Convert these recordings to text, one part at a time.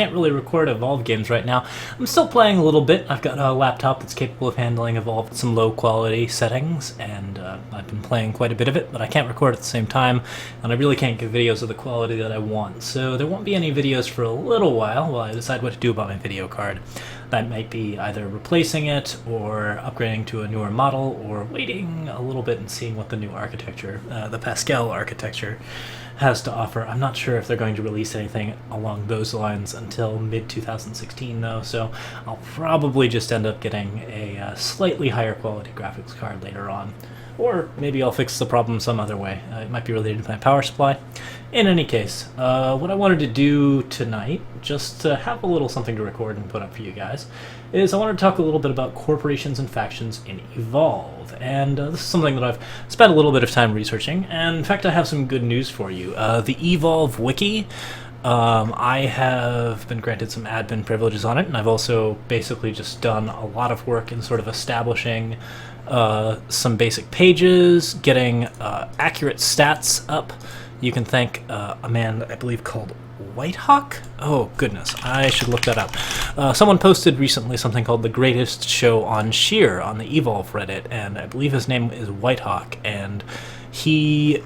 can't really record Evolve games right now. I'm still playing a little bit. I've got a laptop that's capable of handling Evolve at some low quality settings, and I've been playing quite a bit of it, but I can't record at the same time, and I really can't get videos of the quality that I want. So there won't be any videos for a little while I decide what to do about my video card. That might be either replacing it, or upgrading to a newer model, or waiting a little bit and seeing what the new architecture, the Pascal architecture, has to offer. I'm not sure if they're going to release anything along those lines until mid-2016 though, so I'll probably just end up getting a slightly higher quality graphics card later on. Or maybe I'll fix the problem some other way. It might be related to my power supply. In any case, what I wanted to do tonight, just to have a little something to record and put up for you guys, is I wanted to talk a little bit about corporations and factions in Evolve. And this is something that I've spent a little bit of time researching, and in fact I have some good news for you. The Evolve Wiki, I have been granted some admin privileges on it, and I've also basically just done a lot of work in sort of establishing some basic pages, getting accurate stats up. You can thank a man I believe called Whitehawk? Oh goodness, I should look that up. Someone posted recently something called The Greatest Show on Sheer on the Evolve Reddit, and I believe his name is Whitehawk, and he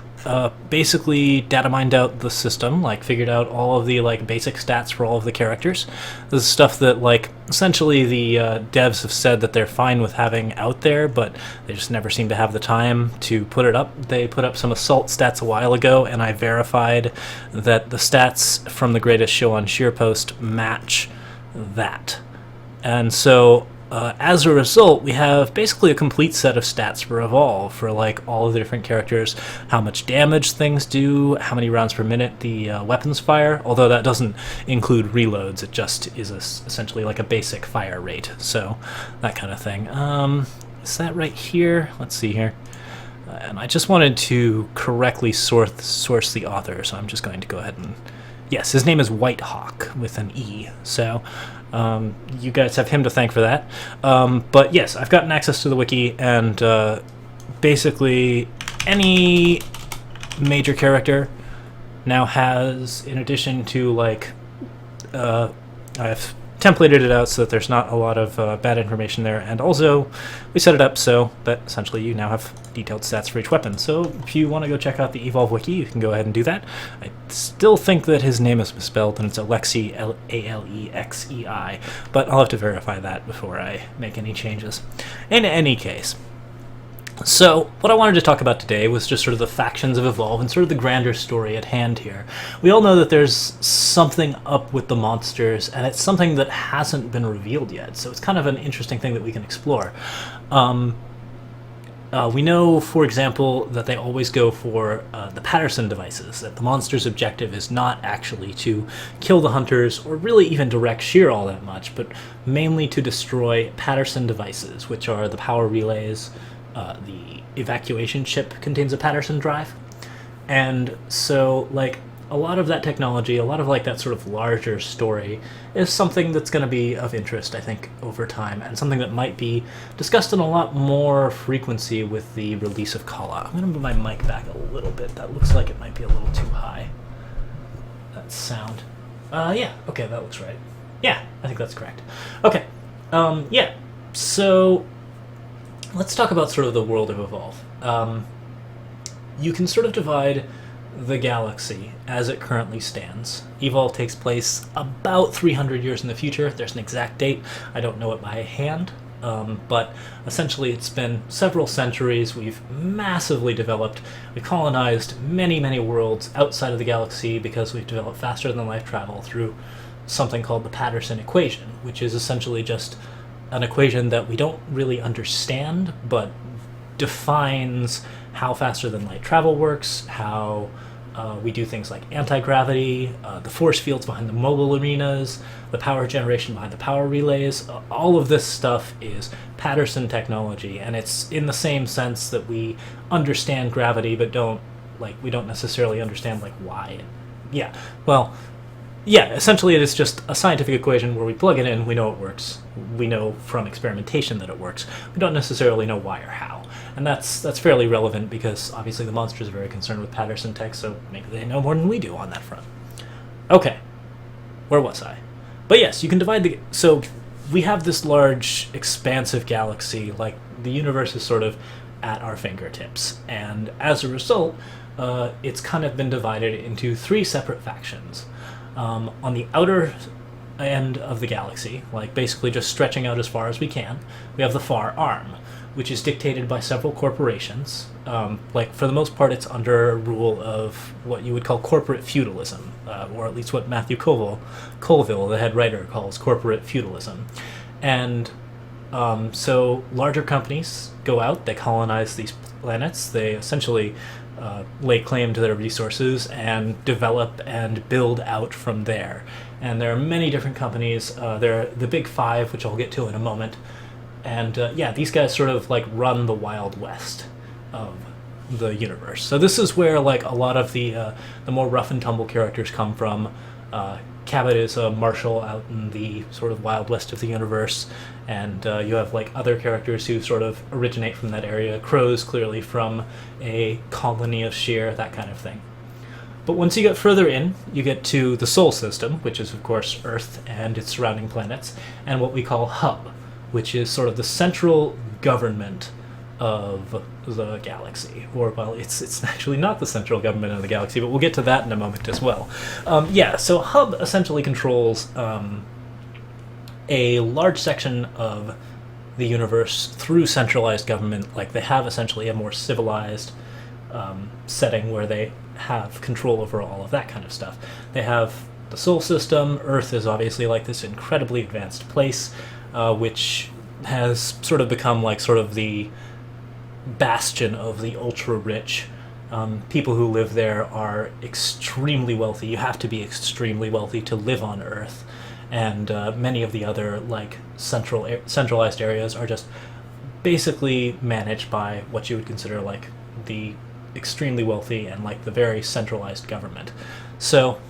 basically data mined out the system, like figured out all of the like basic stats for all of the characters. This is stuff that like essentially the devs have said that they're fine with having out there, but they just never seem to have the time to put it up. They put up some Assault stats a while ago, and I verified that the stats from the Greatest Show on Sheer post match that. And so as a result, we have basically a complete set of stats for Evolve for like all of the different characters, how much damage things do, how many rounds per minute the weapons fire, although that doesn't include reloads, it just is essentially like a basic fire rate, so that kind of thing. Is that right here? Let's see here. And I just wanted to correctly source the author, so I'm just going to go ahead and... Yes, his name is Whitehawk with an E, so you guys have him to thank for that. But yes, I've gotten access to the wiki, and basically any major character now has, in addition to like, I've templated it out so that there's not a lot of bad information there, and also we set it up so that essentially you now have detailed stats for each weapon. So if you want to go check out the Evolve Wiki, you can go ahead and do that. I still think that his name is misspelled and it's Alexei, Alexei, but I'll have to verify that before I make any changes. In any case, so what I wanted to talk about today was just sort of the factions of Evolve and sort of the grander story at hand here. We all know that there's something up with the monsters, and it's something that hasn't been revealed yet, so it's kind of an interesting thing that we can explore. We know, for example, that they always go for the Patterson devices, that the monster's objective is not actually to kill the hunters or really even direct Sheer all that much, but mainly to destroy Patterson devices, which are the power relays. The evacuation ship contains a Patterson drive, and so like a lot of that technology, a lot of like that sort of larger story is something that's going to be of interest, I think, over time, and something that might be discussed in a lot more frequency with the release of Call-Out. I'm going to move my mic back a little bit. That looks like it might be a little too high. That sound. Yeah, okay, that looks right. Yeah, I think that's correct. Okay, yeah, so let's talk about sort of the world of Evolve. You can sort of divide the galaxy as it currently stands. Evolve takes place about 300 years in the future. There's an exact date. I don't know it by hand, but essentially it's been several centuries. We've massively developed. We've colonized many, many worlds outside of the galaxy because we've developed faster than light travel through something called the Patterson equation, which is essentially just an equation that we don't really understand, but defines how faster than light travel works, how we do things like anti-gravity, the force fields behind the mobile arenas, the power generation behind the power relays. All of this stuff is Patterson technology, and it's in the same sense that we understand gravity, but we don't necessarily understand like why. Essentially it is just a scientific equation where we plug it in, we know it works. We know from experimentation that it works. We don't necessarily know why or how. And that's fairly relevant because obviously the monsters are very concerned with Patterson tech, so maybe they know more than we do on that front. Okay, where was I? But yes, you can divide the... So we have this large, expansive galaxy, like the universe is sort of at our fingertips. And as a result, it's kind of been divided into three separate factions. On the outer end of the galaxy, like basically just stretching out as far as we can, we have the far arm, which is dictated by several corporations. Like, for the most part, it's under rule of what you would call corporate feudalism, or at least what Matthew Colville, the head writer, calls corporate feudalism. And so larger companies go out, they colonize these planets, they essentially lay claim to their resources and develop and build out from there. And there are many different companies. There are the big five, which I'll get to in a moment. And yeah, these guys sort of like run the Wild West of the universe. So this is where like a lot of the more rough and tumble characters come from. Cabot is a marshal out in the sort of Wild West of the universe, and you have like other characters who sort of originate from that area. Crow's clearly from a colony of Sheer, that kind of thing. But once you get further in, you get to the Sol system, which is of course Earth and its surrounding planets, and what we call Hub, which is sort of the central government of the galaxy. Or, well, it's actually not the central government of the galaxy, but we'll get to that in a moment as well. Yeah, so Hub essentially controls a large section of the universe through centralized government. Like, they have essentially a more civilized setting where they have control over all of that kind of stuff. They have the Sol system. Earth is obviously like this incredibly advanced place, which has sort of become like sort of the bastion of the ultra-rich. People who live there are extremely wealthy. You have to be extremely wealthy to live on Earth. And many of the other like centralized areas are just basically managed by what you would consider like the extremely wealthy and like the very centralized government. So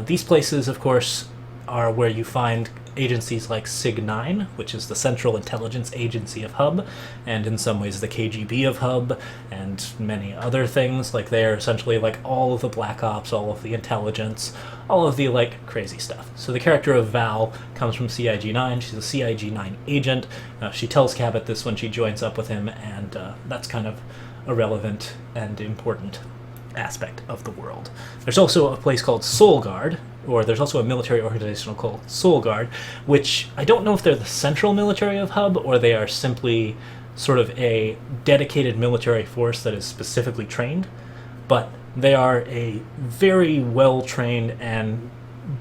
these places, of course, are where you find agencies like SIG-9, which is the Central Intelligence Agency of Hub, and in some ways the KGB of Hub, and many other things. Like, they're essentially like all of the Black Ops, all of the intelligence, all of the like crazy stuff. So the character of Val comes from CIG-9. She's a CIG-9 agent. She tells Cabot this when she joins up with him, and that's kind of a relevant and important aspect of the world. There's also a place called Sol Guard, or there's also a military organization called Sol Guard, which I don't know if they're the central military of Hub, or they are simply sort of a dedicated military force that is specifically trained, but they are a very well-trained and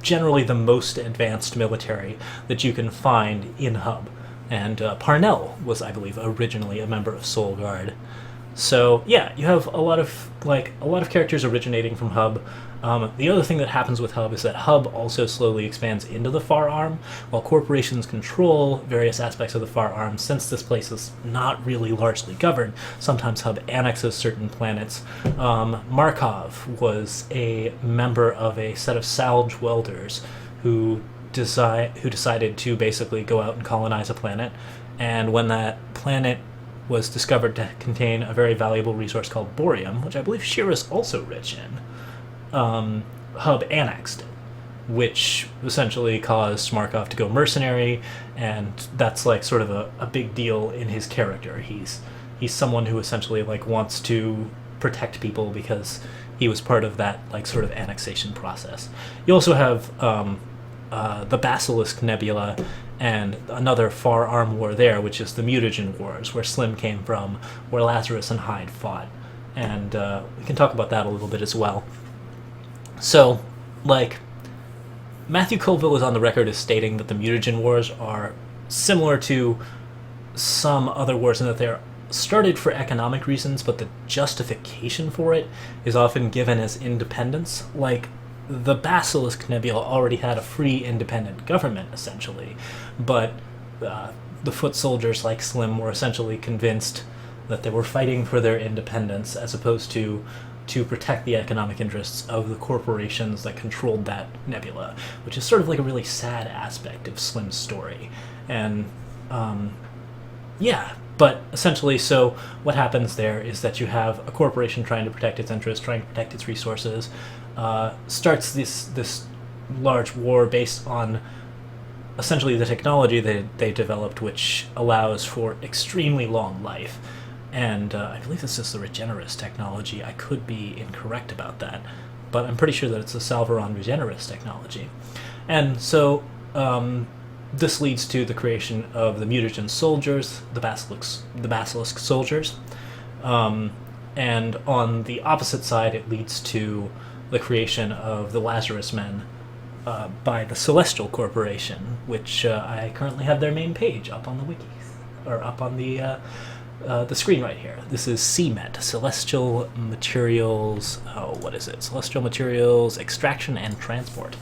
generally the most advanced military that you can find in Hub. And Parnell was, I believe, originally a member of Sol Guard. So yeah, you have a lot of characters originating from Hub. The other thing that happens with Hub is that Hub also slowly expands into the Far Arm. While corporations control various aspects of the Far Arm, since this place is not really largely governed, sometimes Hub annexes certain planets. Markov was a member of a set of Salge welders who decided to basically go out and colonize a planet, and when that planet was discovered to contain a very valuable resource called borium, which I believe Sheer is also rich in, Hub annexed it, which essentially caused Markov to go mercenary, and that's like sort of a big deal in his character. He's someone who essentially like wants to protect people because he was part of that like sort of annexation process. You also have the Basilisk Nebula and another Far Arm war there, which is the Mutagen Wars, where Slim came from, where Lazarus and Hyde fought. And we can talk about that a little bit as well. So, like, Matthew Colville is on the record as stating that the Mutagen Wars are similar to some other wars in that they're started for economic reasons, but the justification for it is often given as independence. Like, the Basilisk Nebula already had a free, independent government, essentially, but the foot soldiers like Slim were essentially convinced that they were fighting for their independence as opposed to protect the economic interests of the corporations that controlled that nebula, which is sort of like a really sad aspect of Slim's story. And yeah, but essentially, so what happens there is that you have a corporation trying to protect its interests, trying to protect its resources, starts this large war based on essentially the technology they developed, which allows for extremely long life. And I believe this is the Regenerus technology. I could be incorrect about that, but I'm pretty sure that it's the Salveron Regenerus technology. And so this leads to the creation of the mutagen soldiers, the basilisk soldiers. And on the opposite side, it leads to the creation of the Lazarus Men by the Celestial Corporation, which I currently have their main page up on the wiki, or up on the screen right here. This is CMET, Celestial Materials. Oh, what is it? Celestial Materials Extraction and Transport.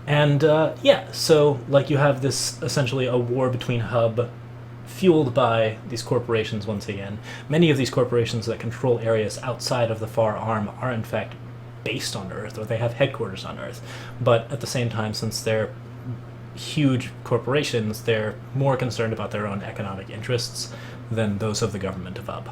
And yeah, so like you have this essentially a war between Hub, fueled by these corporations once again. Many of these corporations that control areas outside of the Far Arm are in fact based on Earth, or they have headquarters on Earth. But at the same time, since they're huge corporations, they're more concerned about their own economic interests than those of the government of Hub.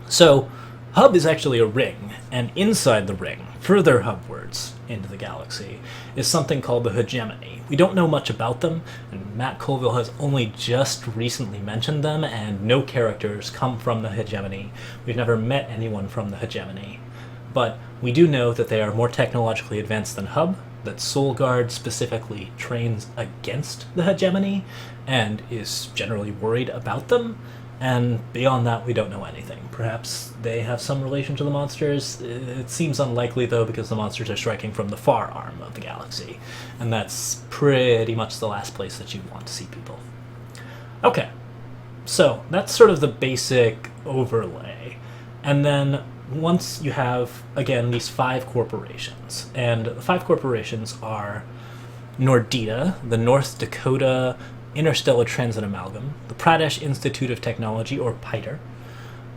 So, Hub is actually a ring, and inside the ring, further hubwards into the galaxy, is something called the hegemony. We don't know much about them, and Matt Colville has only just recently mentioned them, and no characters come from the hegemony. We've never met anyone from the hegemony. But we do know that they are more technologically advanced than Hub, that Soulguard specifically trains against the hegemony, and is generally worried about them, and beyond that we don't know anything. Perhaps they have some relation to the monsters. It seems unlikely though, because the monsters are striking from the Far Arm of the galaxy, and that's pretty much the last place that you'd want to see people. Okay, so that's sort of the basic overlay, and then once you have, again, these 5 corporations, and the 5 corporations are Nordita, the North Dakota Interstellar Transit Amalgam, the Pradesh Institute of Technology, or PITER,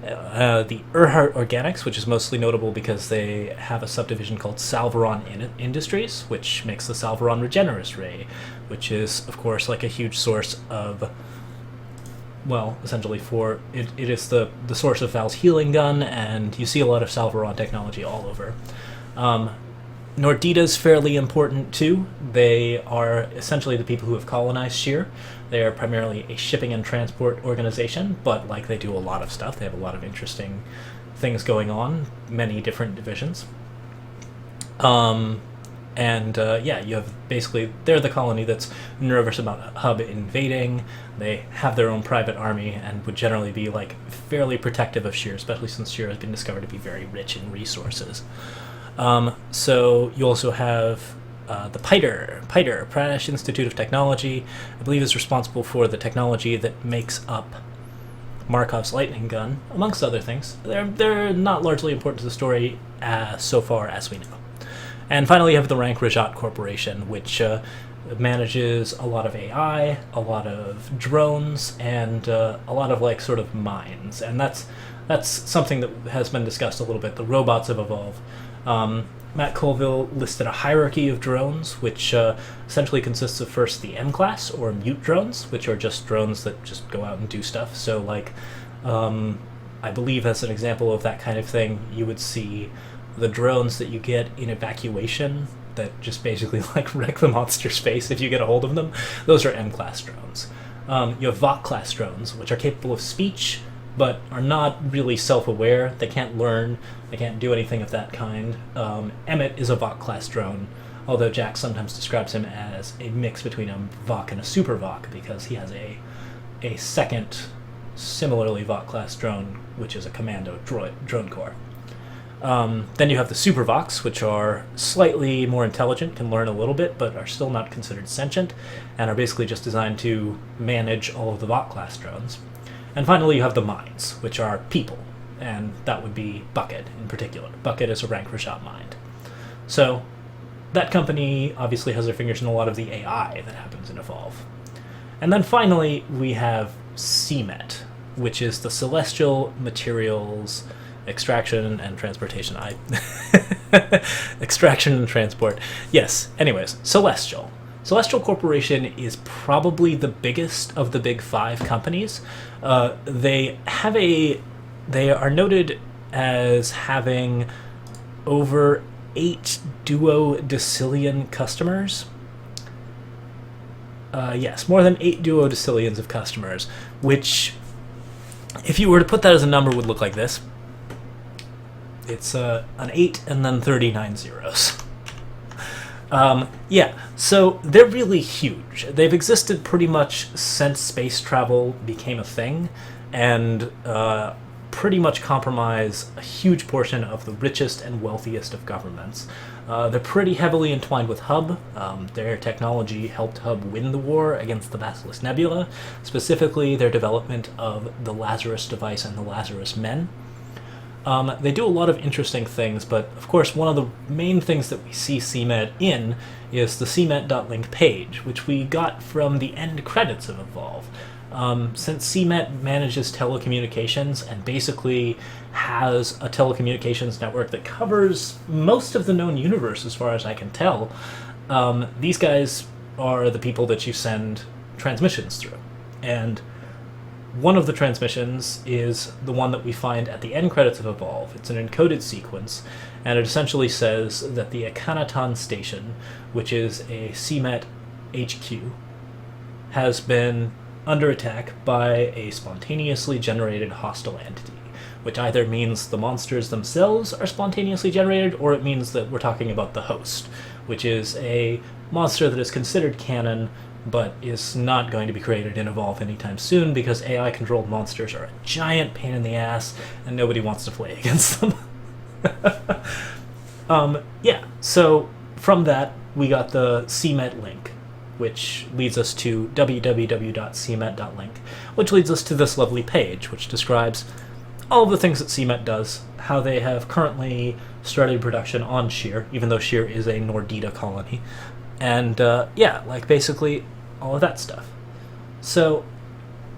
the Earhart Organics, which is mostly notable because they have a subdivision called Salveron Industries, which makes the Salveron Regenerus Ray, which is, of course, like a huge source of, well, essentially for it is the source of Val's healing gun, and you see a lot of Salveron technology all over. Nordita's fairly important too. They are essentially the people who have colonized Shear. They are primarily a shipping and transport organization, but like they do a lot of stuff. They have a lot of interesting things going on, many different divisions. Yeah, you have basically, they're the colony that's nervous about Hub invading. They have their own private army and would generally be like fairly protective of Shear, especially since Shear has been discovered to be very rich in resources. So you also have the PITER, Pradesh Institute of Technology, I believe is responsible for the technology that makes up Markov's lightning gun, amongst other things. They're not largely important to the story so far as we know. And finally, you have the Rank Rajat Corporation, which manages a lot of AI, a lot of drones, and a lot of like sort of mines. And that's something that has been discussed a little bit. The robots have evolved. Matt Colville listed a hierarchy of drones, which essentially consists of first the M-class, or mute drones, which are just drones that just go out and do stuff. So like, I believe as an example of that kind of thing, you would see the drones that you get in evacuation that just basically like wreck the monster space if you get a hold of them. Those are M-class drones. You have VOC-class drones, which are capable of speech, but are not really self-aware. They can't learn. They can't do anything of that kind. Emmett is a VOC-class drone, although Jack sometimes describes him as a mix between a VOC and a super VOC, because he has a second, similarly VOC-class drone, which is a commando drone corps. Then you have the Super Vox, which are slightly more intelligent, can learn a little bit, but are still not considered sentient, and are basically just designed to manage all of the Vox-class drones. And finally you have the Minds, which are people, and that would be Bucket in particular. Bucket is a Rank Rajat mind. So that company obviously has their fingers in a lot of the AI that happens in Evolve. And then finally we have CMET, which is the Celestial Materials Extraction and Transportation. Extraction and Transport. Yes, anyways, Celestial. Celestial Corporation is probably the biggest of the big 5 companies. They are noted as having over 8 duodecillion customers. Yes, more than 8 duodecillions of customers, which, if you were to put that as a number, would look like this. It's an 8 and then 39 zeros. Yeah, so they're really huge. They've existed pretty much since space travel became a thing, and pretty much compromise a huge portion of the richest and wealthiest of governments. They're pretty heavily entwined with Hub. Their technology helped Hub win the war against the Basilisk Nebula, specifically their development of the Lazarus device and the Lazarus Men. They do a lot of interesting things, but of course one of the main things that we see CMET in is the cmet.link page, which we got from the end credits of Evolve. Since CMET manages telecommunications and basically has a telecommunications network that covers most of the known universe as far as I can tell, these guys are the people that you send transmissions through. And one of the transmissions is the one that we find at the end credits of Evolve. It's an encoded sequence, and it essentially says that the Akhenaton station, which is a CMET HQ, has been under attack by a spontaneously generated hostile entity, which either means the monsters themselves are spontaneously generated, or it means that we're talking about the host, which is a monster that is considered canon, but is not going to be created in Evolve anytime soon, because AI-controlled monsters are a giant pain in the ass, and nobody wants to play against them. Yeah, so from that, we got the CMET link, which leads us to www.cmet.link, which leads us to this lovely page, which describes all of the things that CMET does, how they have currently started production on Sheer, even though Sheer is a Nordita colony, and yeah, like basically all of that stuff. So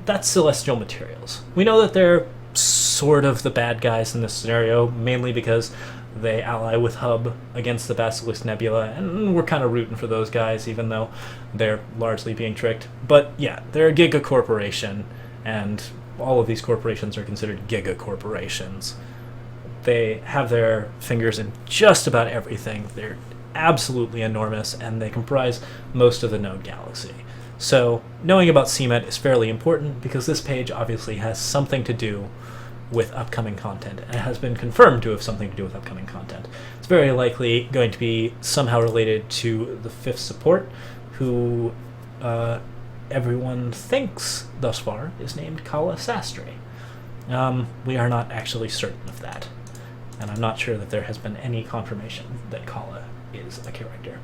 that's Celestial Materials. We know that they're sort of the bad guys in this scenario, mainly because they ally with Hub against the Basilisk Nebula, and we're kind of rooting for those guys, even though they're largely being tricked. But yeah, they're a giga corporation, and all of these corporations are considered giga corporations. They have their fingers in just about everything. They're absolutely enormous, and they comprise most of the known galaxy. So knowing about CMET is fairly important, because this page obviously has something to do with upcoming content, and it has been confirmed to have something to do with upcoming content. It's very likely going to be somehow related to the fifth support, who everyone thinks thus far is named Kala Sastry. We are not actually certain of that, and I'm not sure that there has been any confirmation that Kala is a character.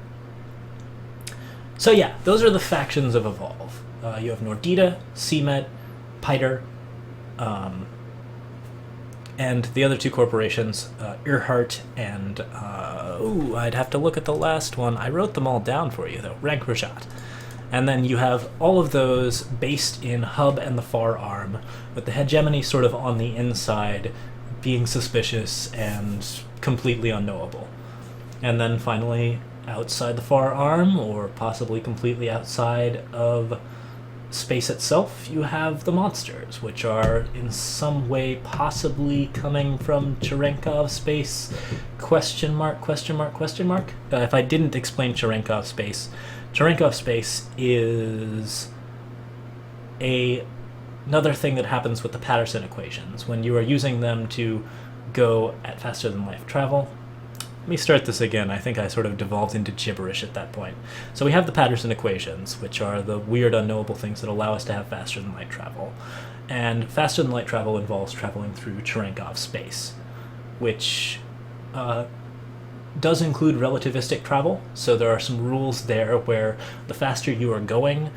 So yeah, those are the factions of Evolve. You have Nordita, CMET, Piter, and the other two corporations, Earhart and, I'd have to look at the last one. I wrote them all down for you, though. Rank Rajat. And then you have all of those based in Hub and the Far Arm, with the hegemony sort of on the inside, being suspicious and completely unknowable. And then finally, outside the Far Arm, or possibly completely outside of space itself, you have the monsters, which are in some way possibly coming from Cherenkov space, question mark. If I didn't explain Cherenkov space is another thing that happens with the Patterson equations when you are using them to go at faster than light travel. Let me start this again. I think I sort of devolved into gibberish at that point. So we have the Patterson equations, which are the weird unknowable things that allow us to have faster than light travel. And faster than light travel involves traveling through Cherenkov space, which does include relativistic travel. So there are some rules there where the faster you are going,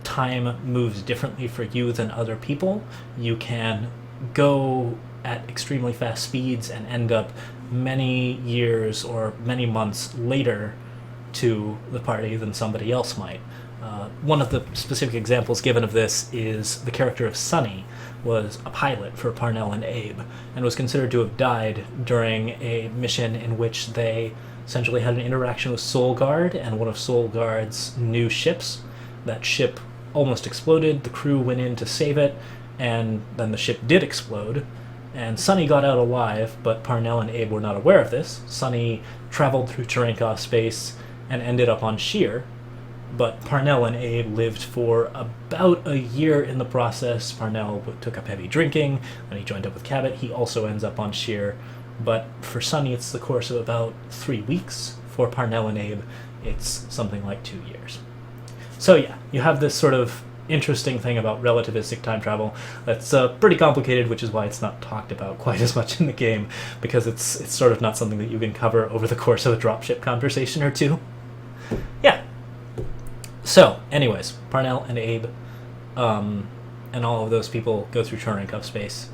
time moves differently for you than other people. You can go at extremely fast speeds and end up many years or many months later to the party than somebody else might. One of the specific examples given of this is the character of Sunny was a pilot for Parnell and Abe, and was considered to have died during a mission in which they essentially had an interaction with Soul Guard and one of Soul Guard's new ships. That ship almost exploded, the crew went in to save it, and then the ship did explode, And Sunny got out alive, but Parnell and Abe were not aware of this. Sunny traveled through Cherenkov space and ended up on Sheer, but Parnell and Abe lived for about a year in the process. Parnell took up heavy drinking, and he joined up with Cabot. He also ends up on Sheer, but for Sunny it's the course of about 3 weeks. For Parnell and Abe, it's something like 2 years. So yeah, you have this sort of interesting thing about relativistic time travel that's pretty complicated, which is why it's not talked about quite as much in the game, because it's sort of not something that you can cover over the course of a dropship conversation or two. Yeah. So, anyways, Parnell and Abe and all of those people go through Cherenkov space,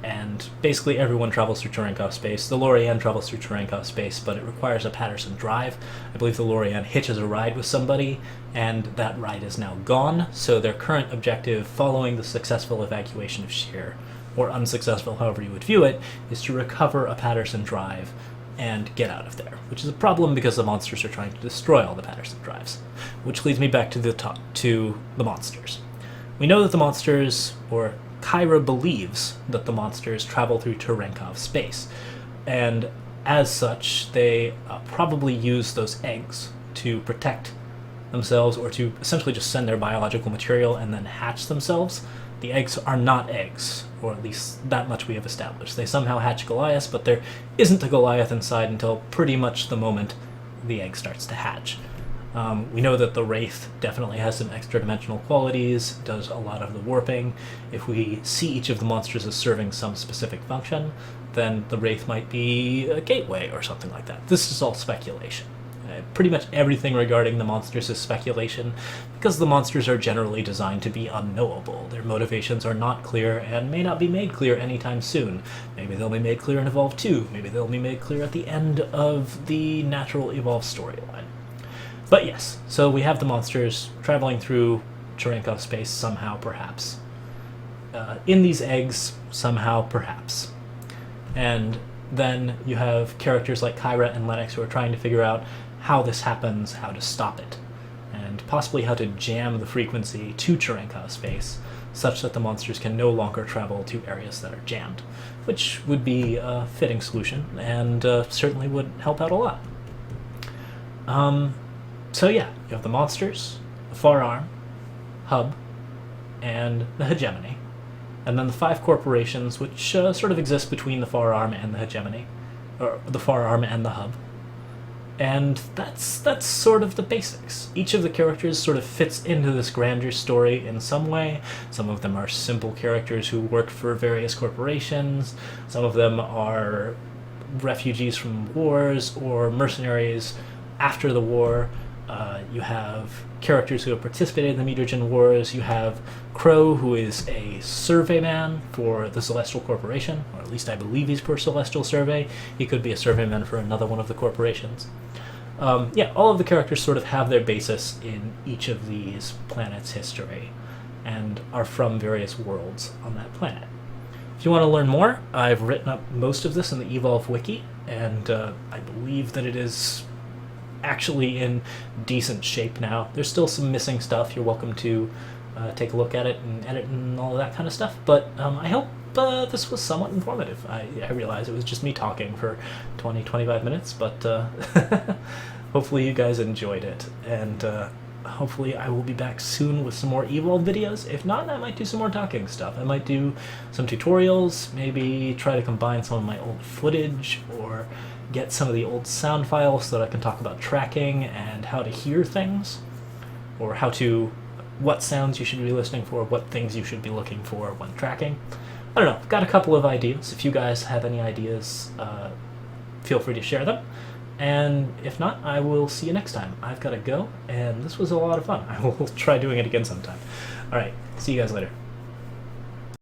and basically everyone travels through Cherenkov space. The Lorian travels through Cherenkov space, but it requires a Patterson drive. I believe the Lorian hitches a ride with somebody, and that ride is now gone, so their current objective, following the successful evacuation of Sheer, or unsuccessful, however you would view it, is to recover a Patterson drive and get out of there, which is a problem because the monsters are trying to destroy all the Patterson drives. Which leads me back to the monsters. We know that the monsters, or Kyra believes that the monsters travel through Cherenkov space, and as such, they probably use those eggs to protect themselves, or to essentially just send their biological material and then hatch themselves. The eggs are not eggs, or at least that much we have established. They somehow hatch Goliath, but there isn't a Goliath inside until pretty much the moment the egg starts to hatch. We know that the Wraith definitely has some extra-dimensional qualities, does a lot of the warping. If we see each of the monsters as serving some specific function, then the Wraith might be a gateway or something like that. This is all speculation. Pretty much everything regarding the monsters is speculation, because the monsters are generally designed to be unknowable. Their motivations are not clear, and may not be made clear anytime soon. Maybe they'll be made clear in Evolve 2, maybe they'll be made clear at the end of the Natural Evolve storyline. But yes, so we have the monsters traveling through Cherenkov space somehow, perhaps. In these eggs, somehow, perhaps. And then you have characters like Kyra and Lennox who are trying to figure out how this happens, how to stop it, and possibly how to jam the frequency to Cherenkov space such that the monsters can no longer travel to areas that are jammed, which would be a fitting solution, and certainly would help out a lot. So yeah, you have the monsters, the Far Arm, Hub, and the Hegemony, and then the 5 corporations which sort of exist between the Far Arm and the Hegemony, or the Far Arm and the Hub. And that's sort of the basics. Each of the characters sort of fits into this grander story in some way. Some of them are simple characters who work for various corporations. Some of them are refugees from wars or mercenaries after the war. You have characters who have participated in the Mutagen Wars. You have Crow, who is a surveyman for the Celestial Corporation, or at least I believe he's for Celestial Survey. He could be a surveyman for another one of the corporations. Yeah, all of the characters sort of have their basis in each of these planets' history, and are from various worlds on that planet. If you want to learn more, I've written up most of this in the Evolve Wiki, and I believe that it is actually in decent shape now. There's still some missing stuff. You're welcome to take a look at it and edit and all of that kind of stuff, but I hope this was somewhat informative. I realize it was just me talking for 20-25 minutes, but hopefully you guys enjoyed it, and hopefully I will be back soon with some more Evolve videos. If not, I might do some more talking stuff. I might do some tutorials, maybe try to combine some of my old footage, or get some of the old sound files so that I can talk about tracking and how to hear things, or what sounds you should be listening for, what things you should be looking for when tracking. I don't know, I've got a couple of ideas. If you guys have any ideas, feel free to share them. And if not, I will see you next time. I've got to go, and this was a lot of fun. I will try doing it again sometime. Alright, see you guys later.